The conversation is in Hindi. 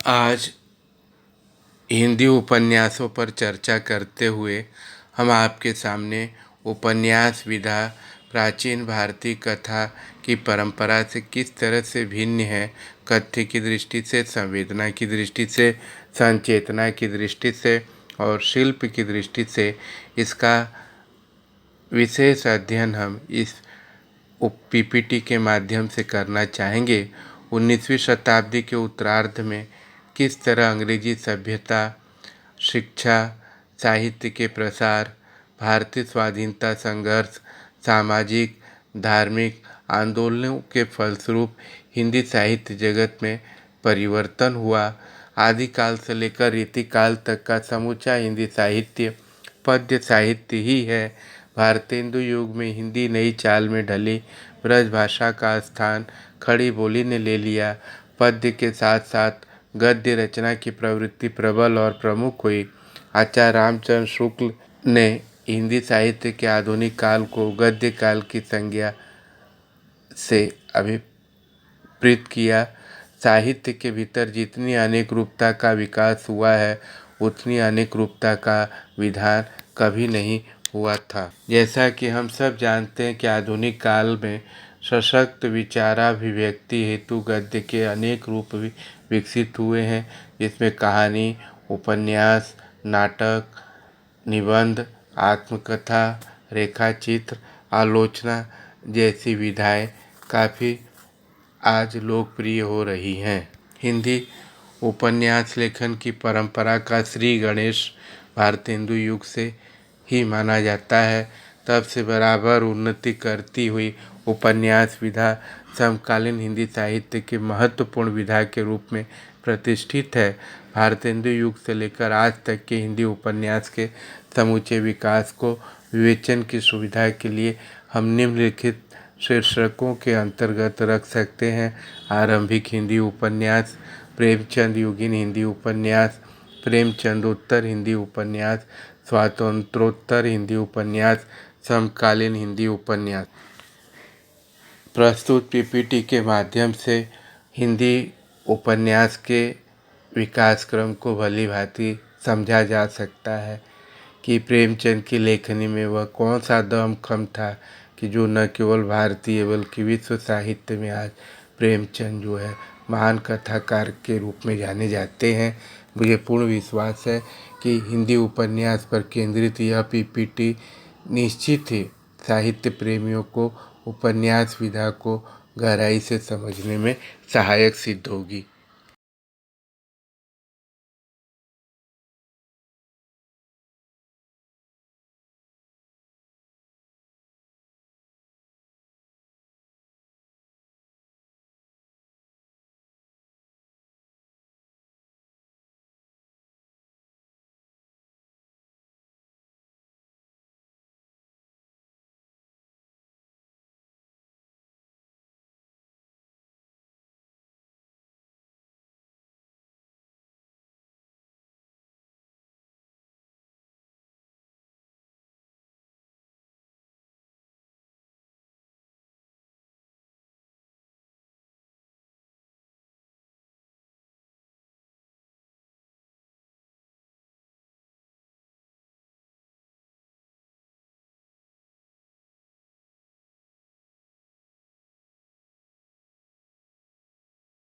आज हिंदी उपन्यासों पर चर्चा करते हुए हम आपके सामने उपन्यास विधा प्राचीन भारतीय कथा की परंपरा से किस तरह से भिन्न है, कथ्य की दृष्टि से, संवेदना की दृष्टि से, संचेतना की दृष्टि से और शिल्प की दृष्टि से इसका विशेष अध्ययन हम इस पीपीटी के माध्यम से करना चाहेंगे। 19वीं शताब्दी के उत्तरार्ध में किस तरह अंग्रेजी सभ्यता, शिक्षा, साहित्य के प्रसार, भारतीय स्वाधीनता संघर्ष, सामाजिक धार्मिक आंदोलनों के फलस्वरूप हिंदी साहित्य जगत में परिवर्तन हुआ। आदिकाल से लेकर रीतिकाल तक का समूचा हिंदी साहित्य पद्य साहित्य ही है। भारतेंदु युग में हिंदी नई चाल में ढली, ब्रज भाषा का स्थान खड़ी बोली ने ले लिया। पद्य के साथ साथ गद्य रचना की प्रवृत्ति प्रबल और प्रमुख हुई। आचार्य रामचंद्र शुक्ल ने हिंदी साहित्य के आधुनिक काल को गद्य काल की संज्ञा से अभिप्रेत किया। साहित्य के भीतर जितनी अनेक रूपता का विकास हुआ है, उतनी अनेक रूपता का विधान कभी नहीं हुआ था। जैसा कि हम सब जानते हैं कि आधुनिक काल में सशक्त विचाराभिव्यक्ति हेतु गद्य के अनेक रूप विकसित हुए हैं, जिसमें कहानी, उपन्यास, नाटक, निबंध, आत्मकथा, रेखाचित्र, आलोचना जैसी विधाएं काफ़ी आज लोकप्रिय हो रही हैं। हिंदी उपन्यास लेखन की परंपरा का श्री गणेश भारतेंदु युग से ही माना जाता है। तब से बराबर उन्नति करती हुई उपन्यास विधा समकालीन हिंदी साहित्य की महत्वपूर्ण विधा के रूप में प्रतिष्ठित है। भारतेंदु युग से लेकर आज तक के हिंदी उपन्यास के समूचे विकास को विवेचन की सुविधा के लिए हम निम्नलिखित शीर्षकों के अंतर्गत रख सकते हैं। आरंभिक हिंदी उपन्यास, प्रेमचंद युगीन हिंदी उपन्यास, प्रेमचंदोत्तर हिंदी उपन्यास, स्वातंत्रोत्तर हिंदी उपन्यास, समकालीन हिंदी उपन्यास। प्रस्तुत पीपीटी के माध्यम से हिंदी उपन्यास के विकास क्रम को भली भांति समझा जा सकता है कि प्रेमचंद की लेखनी में वह कौन सा दमखम था कि जो न केवल भारतीय बल्कि विश्व साहित्य में आज प्रेमचंद जो है महान कथाकार के रूप में जाने जाते हैं। मुझे पूर्ण विश्वास है कि हिंदी उपन्यास पर केंद्रित यह पीपीटी निश्चित ही साहित्य प्रेमियों को उपन्यास विधा को गहराई से समझने में सहायक सिद्ध होगी।